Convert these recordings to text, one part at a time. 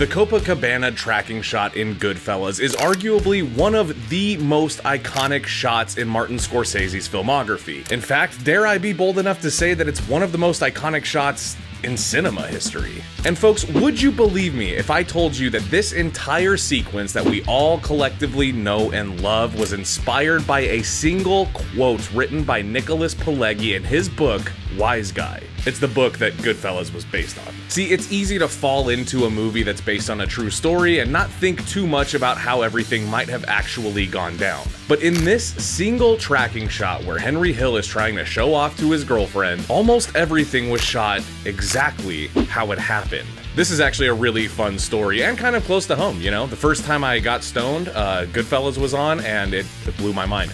The Copacabana tracking shot in Goodfellas is arguably one of the most iconic shots in Martin Scorsese's filmography. In fact, dare I be bold enough to say that it's one of the most iconic shots in cinema history. And folks, would you believe me if I told you that this entire sequence that we all collectively know and love was inspired by a single quote written by Nicholas Pileggi in his book, Wise Guy? It's the book that Goodfellas was based on. See, it's easy to fall into a movie that's based on a true story and not think too much about how everything might have actually gone down. But in this single tracking shot where Henry Hill is trying to show off to his girlfriend, almost everything was shot exactly how it happened. This is actually a really fun story and kind of close to home, you know? The first time I got stoned, Goodfellas was on and it blew my mind.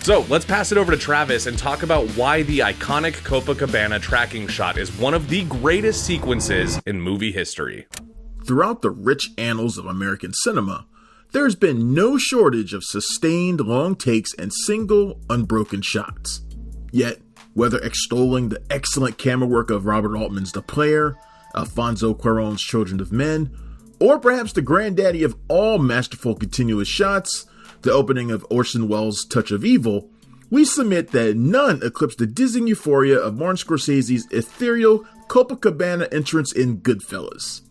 So let's pass it over to Travis and talk about why the iconic Copacabana tracking shot is one of the greatest sequences in movie history. Throughout the rich annals of American cinema, there's been no shortage of sustained long takes and single, unbroken shots. Yet, whether extolling the excellent camera work of Robert Altman's The Player, Alfonso Cuarón's Children of Men, or perhaps the granddaddy of all masterful continuous shots, the opening of Orson Welles' Touch of Evil, we submit that none eclipse the dizzying euphoria of Martin Scorsese's ethereal Copacabana entrance in Goodfellas.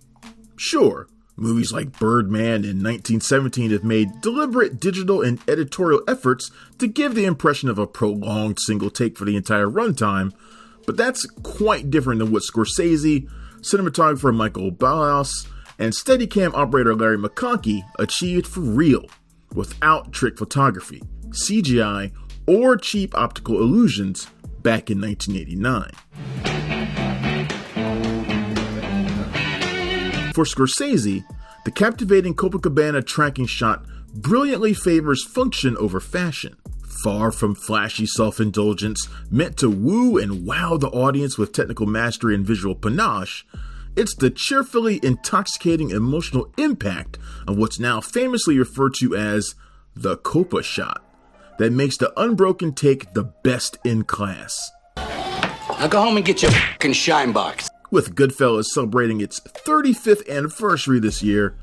Sure, movies like Birdman in 1917 have made deliberate digital and editorial efforts to give the impression of a prolonged single take for the entire runtime, but that's quite different than what Scorsese, cinematographer Michael Ballhaus, and Steadicam operator Larry McConkey achieved for real, without trick photography, CGI, or cheap optical illusions back in 1989. For Scorsese, the captivating Copacabana tracking shot brilliantly favors function over fashion. Far from flashy self-indulgence meant to woo and wow the audience with technical mastery and visual panache, it's the cheerfully intoxicating emotional impact of what's now famously referred to as the Copa Shot that makes the unbroken take the best in class. Now go home and get your fucking shine box. With Goodfellas celebrating its 35th anniversary this year,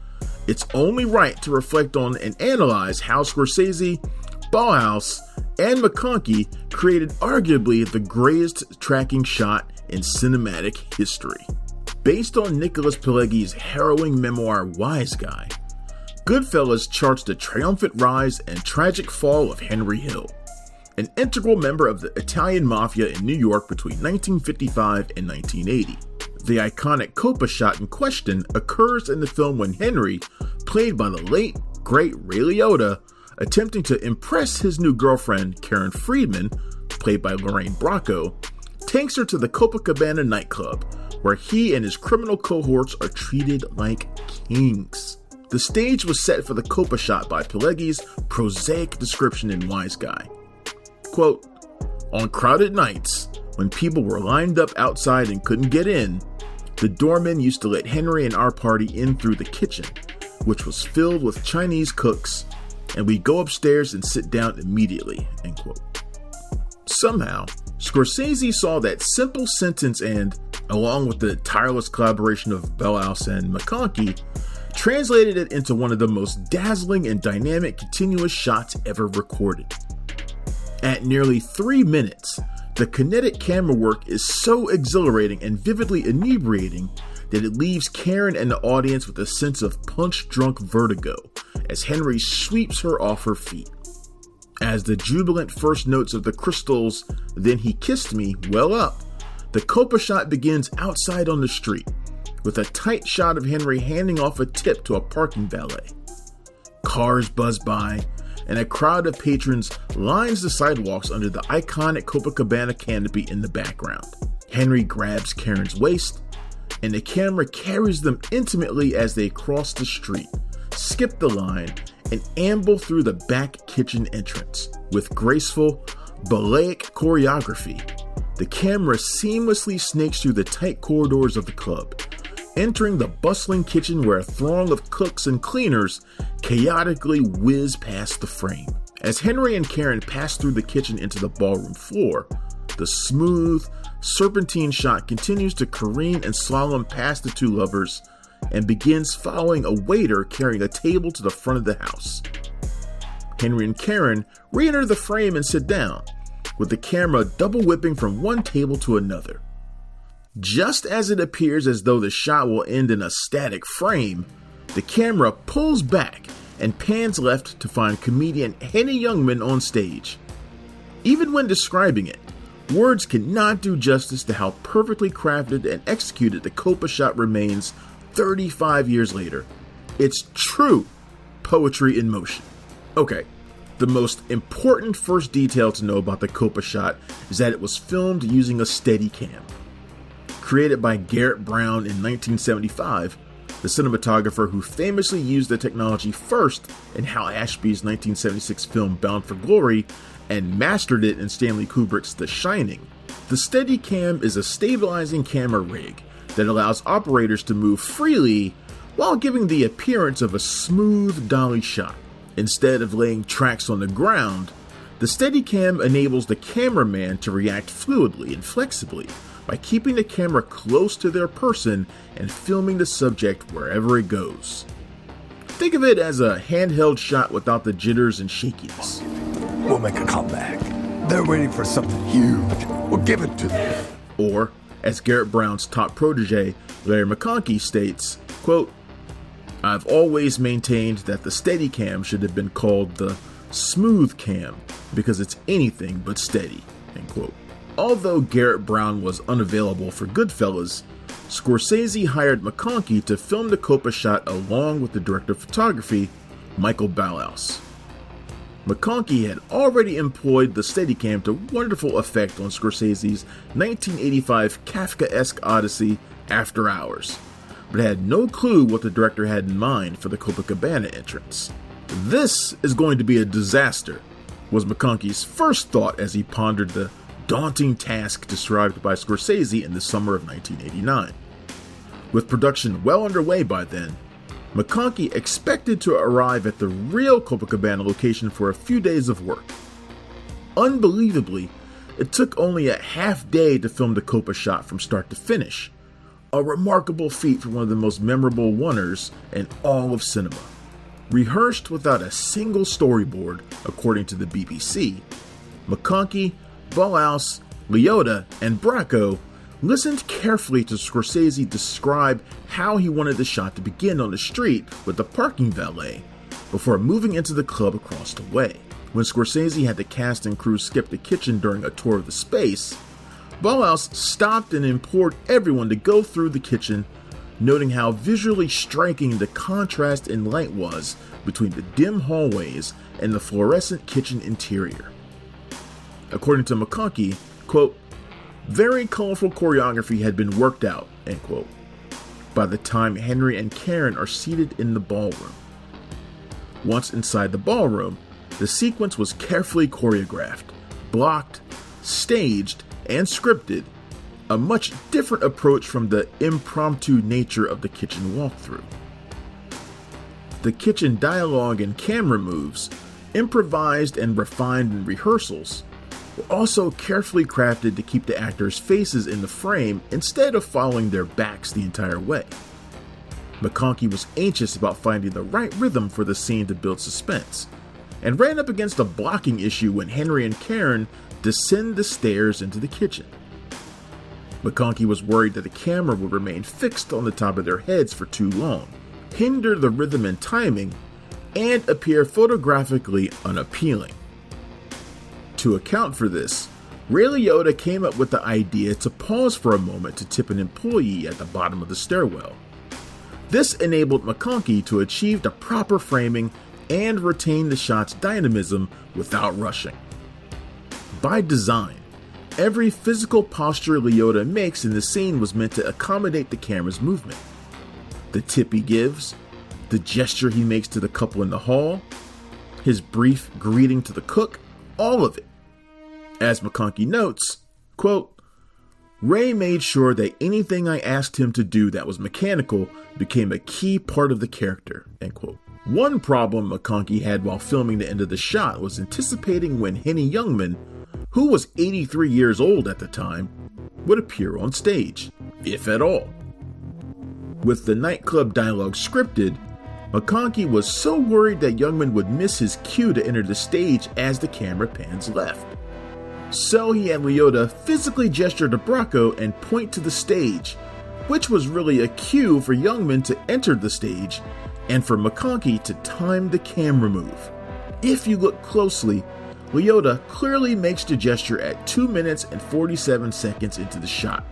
it's only right to reflect on and analyze how Scorsese, Ballhaus, and McConkey created arguably the greatest tracking shot in cinematic history. Based on Nicholas Pileggi's harrowing memoir Wise Guy, Goodfellas charts the triumphant rise and tragic fall of Henry Hill, an integral member of the Italian Mafia in New York between 1955 and 1980. The iconic Copa Shot in question occurs in the film when Henry, played by the late, great Ray Liotta, attempting to impress his new girlfriend, Karen Friedman, played by Lorraine Bracco, takes her to the Copacabana nightclub, where he and his criminal cohorts are treated like kings. The stage was set for the Copa Shot by Pileggi's prosaic description in Wise Guy. Quote, "On crowded nights, when people were lined up outside and couldn't get in, the doorman used to let Henry and our party in through the kitchen, which was filled with Chinese cooks, and we'd go upstairs and sit down immediately," end quote. Somehow, Scorsese saw that simple sentence and, along with the tireless collaboration of Ballhaus and McConkey, translated it into one of the most dazzling and dynamic continuous shots ever recorded. At nearly 3 minutes, the kinetic camera work is so exhilarating and vividly inebriating that it leaves Karen and the audience with a sense of punch-drunk vertigo as Henry sweeps her off her feet. As the jubilant first notes of the Crystals' "Then He Kissed Me" well up, the Copa Shot begins outside on the street, with a tight shot of Henry handing off a tip to a parking valet. Cars buzz by, and a crowd of patrons lines the sidewalks under the iconic Copacabana canopy in the background. Henry grabs Karen's waist, and the camera carries them intimately as they cross the street, skip the line, and amble through the back kitchen entrance. With graceful, ballet choreography, the camera seamlessly snakes through the tight corridors of the club, entering the bustling kitchen where a throng of cooks and cleaners chaotically whiz past the frame. As Henry and Karen pass through the kitchen into the ballroom floor, the smooth, serpentine shot continues to careen and slalom past the two lovers, and begins following a waiter carrying a table to the front of the house. Henry and Karen re-enter the frame and sit down, with the camera double whipping from one table to another. Just as it appears as though the shot will end in a static frame, the camera pulls back and pans left to find comedian Henny Youngman on stage. Even when describing it, words cannot do justice to how perfectly crafted and executed the Copa Shot remains 35 years later. It's true poetry in motion. Okay, the most important first detail to know about the Copa Shot is that it was filmed using a Steadicam. Created by Garrett Brown in 1975, the cinematographer who famously used the technology first in Hal Ashby's 1976 film Bound for Glory and mastered it in Stanley Kubrick's The Shining, the Steadicam is a stabilizing camera rig that allows operators to move freely while giving the appearance of a smooth dolly shot. Instead of laying tracks on the ground, the Steadicam enables the cameraman to react fluidly and flexibly by keeping the camera close to their person and filming the subject wherever it goes. Think of it as a handheld shot without the jitters and shakiness. We'll make a comeback. They're waiting for something huge. We'll give it to them. Or, as Garrett Brown's top protege, Larry McConkey, states, quote, "I've always maintained that the Steadicam should have been called the Smooth Cam because it's anything but steady," end quote. Although Garrett Brown was unavailable for Goodfellas, Scorsese hired McConkey to film the Copa Shot along with the director of photography, Michael Ballhaus. McConkey had already employed the Steadicam to wonderful effect on Scorsese's 1985 Kafkaesque odyssey After Hours, but had no clue what the director had in mind for the Copacabana entrance. "This is going to be a disaster," was McConkey's first thought as he pondered the daunting task described by Scorsese in the summer of 1989. With production well underway by then, McConkey expected to arrive at the real Copacabana location for a few days of work. Unbelievably, it took only a half day to film the Copa Shot from start to finish, a remarkable feat for one of the most memorable oneers in all of cinema. Rehearsed without a single storyboard, according to the BBC, McConkey, Ballhaus, Liotta, and Bracco listened carefully to Scorsese describe how he wanted the shot to begin on the street with the parking valet before moving into the club across the way. When Scorsese had the cast and crew skip the kitchen during a tour of the space, Ballhaus stopped and implored everyone to go through the kitchen, noting how visually striking the contrast in light was between the dim hallways and the fluorescent kitchen interior. According to McConkey, quote, "Very colorful choreography had been worked out," end quote, by the time Henry and Karen are seated in the ballroom. Once inside the ballroom, the sequence was carefully choreographed, blocked, staged, and scripted, a much different approach from the impromptu nature of the kitchen walkthrough. The kitchen dialogue and camera moves, improvised and refined in rehearsals, were also carefully crafted to keep the actors' faces in the frame instead of following their backs the entire way. McConkey was anxious about finding the right rhythm for the scene to build suspense, and ran up against a blocking issue when Henry and Karen descend the stairs into the kitchen. McConkey was worried that the camera would remain fixed on the top of their heads for too long, hinder the rhythm and timing, and appear photographically unappealing. To account for this, Ray Liotta came up with the idea to pause for a moment to tip an employee at the bottom of the stairwell. This enabled McConkey to achieve the proper framing and retain the shot's dynamism without rushing. By design, every physical posture Liotta makes in the scene was meant to accommodate the camera's movement. The tip he gives, the gesture he makes to the couple in the hall, his brief greeting to the cook, all of it. As McConkey notes, quote, "Ray made sure that anything I asked him to do that was mechanical became a key part of the character," end quote. One problem McConkey had while filming the end of the shot was anticipating when Henny Youngman, who was 83 years old at the time, would appear on stage, if at all. With the nightclub dialogue scripted, McConkey was so worried that Youngman would miss his cue to enter the stage as the camera pans left. So he had Liotta physically gesture to Bracco and point to the stage, which was really a cue for Youngman to enter the stage and for McConkey to time the camera move. If you look closely, Liotta clearly makes the gesture at 2 minutes and 47 seconds into the shot,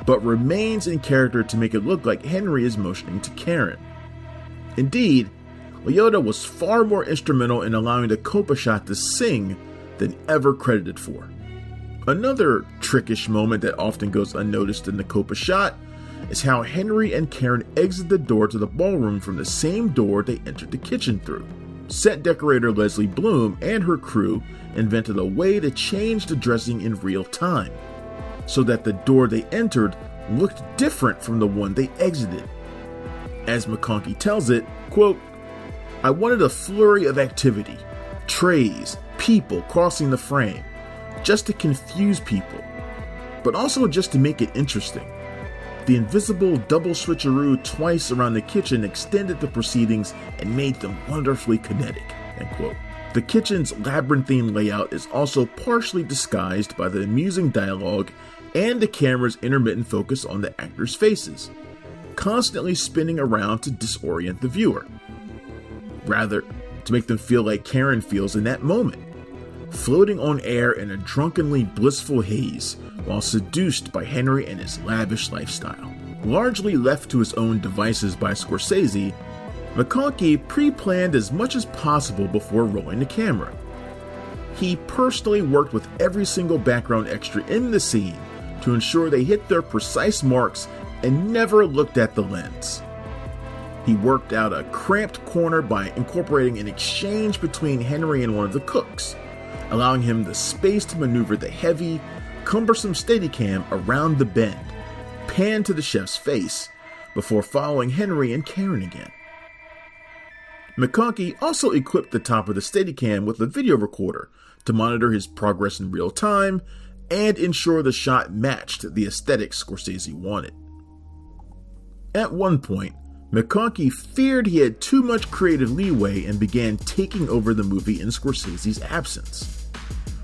but remains in character to make it look like Henry is motioning to Karen. Indeed, Liotta was far more instrumental in allowing the Copa Shot to sing than ever credited for. Another trickish moment that often goes unnoticed in the Copa Shot is how Henry and Karen exit the door to the ballroom from the same door they entered the kitchen through. Set decorator Leslie Bloom and her crew invented a way to change the dressing in real time, so that the door they entered looked different from the one they exited. As McConkey tells it, quote, "I wanted a flurry of activity, trays, people crossing the frame, just to confuse people, but also just to make it interesting. The invisible double switcheroo twice around the kitchen extended the proceedings and made them wonderfully kinetic," end quote. The kitchen's labyrinthine layout is also partially disguised by the amusing dialogue and the camera's intermittent focus on the actors' faces, constantly spinning around to disorient the viewer. Rather, to make them feel like Karen feels in that moment, floating on air in a drunkenly blissful haze while seduced by Henry and his lavish lifestyle. Largely left to his own devices by Scorsese, McConkey pre-planned as much as possible before rolling the camera. He personally worked with every single background extra in the scene to ensure they hit their precise marks and never looked at the lens. He worked out a cramped corner by incorporating an exchange between Henry and one of the cooks, allowing him the space to maneuver the heavy, cumbersome Steadicam around the bend, pan to the chef's face, before following Henry and Karen again. McConkey also equipped the top of the Steadicam with a video recorder to monitor his progress in real time and ensure the shot matched the aesthetics Scorsese wanted. At one point, McConkey feared he had too much creative leeway and began taking over the movie in Scorsese's absence.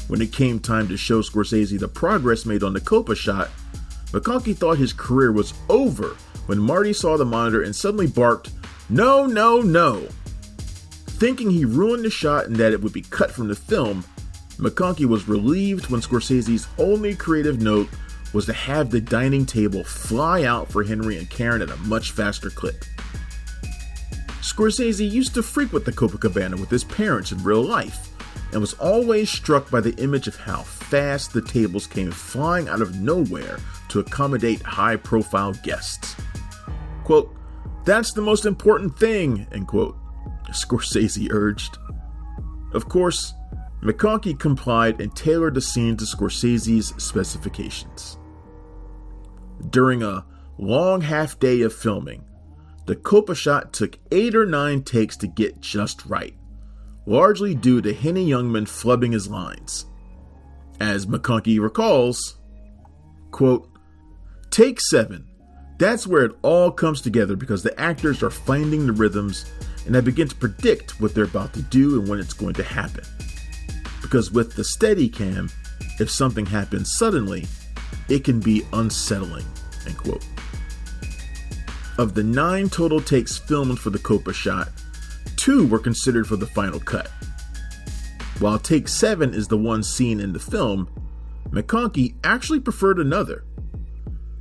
When it came time to show Scorsese the progress made on the Copa Shot, McConkey thought his career was over when Marty saw the monitor and suddenly barked, "No, no, no!" Thinking he ruined the shot and that it would be cut from the film, McConkey was relieved when Scorsese's only creative note was to have the dining table fly out for Henry and Karen at a much faster clip. Scorsese used to frequent the Copacabana with his parents in real life, and was always struck by the image of how fast the tables came flying out of nowhere to accommodate high-profile guests. Quote, "That's the most important thing," end quote, Scorsese urged. Of course, McConkey complied and tailored the scene to Scorsese's specifications. During a long half day of filming, the Copa Shot took 8 or 9 takes to get just right, largely due to Henny Youngman flubbing his lines. As McConkey recalls, quote, "Take 7. That's where it all comes together because the actors are finding the rhythms and I begin to predict what they're about to do and when it's going to happen. Because with the Steadicam, if something happens suddenly, it can be unsettling," end quote. Of the 9 total takes filmed for the Copa Shot, 2 were considered for the final cut. While take 7 is the one seen in the film, McConkey actually preferred another.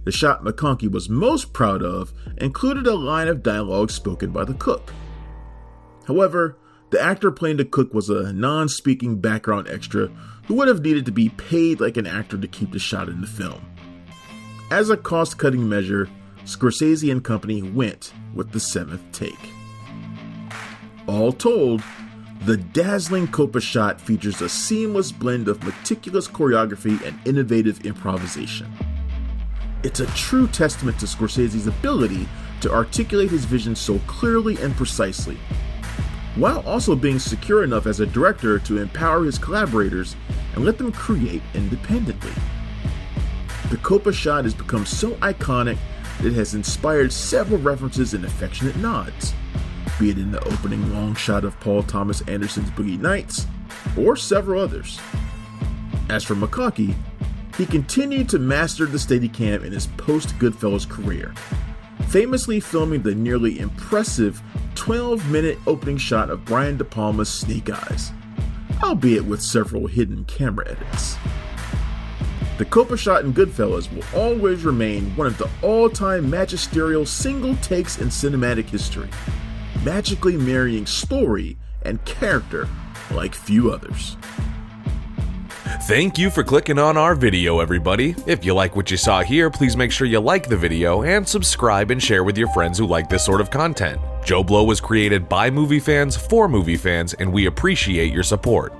The shot McConkey was most proud of included a line of dialogue spoken by the cook. However, the actor playing the cook was a non-speaking background extra who would have needed to be paid like an actor to keep the shot in the film. As a cost-cutting measure, Scorsese and company went with the 7th take. All told, the dazzling Copa Shot features a seamless blend of meticulous choreography and innovative improvisation. It's a true testament to Scorsese's ability to articulate his vision so clearly and precisely, while also being secure enough as a director to empower his collaborators and let them create independently. The Copa Shot has become so iconic it has inspired several references and affectionate nods, be it in the opening long shot of Paul Thomas Anderson's Boogie Nights, or several others. As for McConkey, he continued to master the Steadicam in his post-Goodfellas career, famously filming the nearly impressive 12-minute opening shot of Brian De Palma's Snake Eyes, albeit with several hidden camera edits. The Copa Shot in Goodfellas will always remain one of the all-time magisterial single takes in cinematic history, magically marrying story and character like few others. Thank you for clicking on our video, everybody. If you like what you saw here, please make sure you like the video and subscribe and share with your friends who like this sort of content. JoBlo was created by movie fans for movie fans, and we appreciate your support.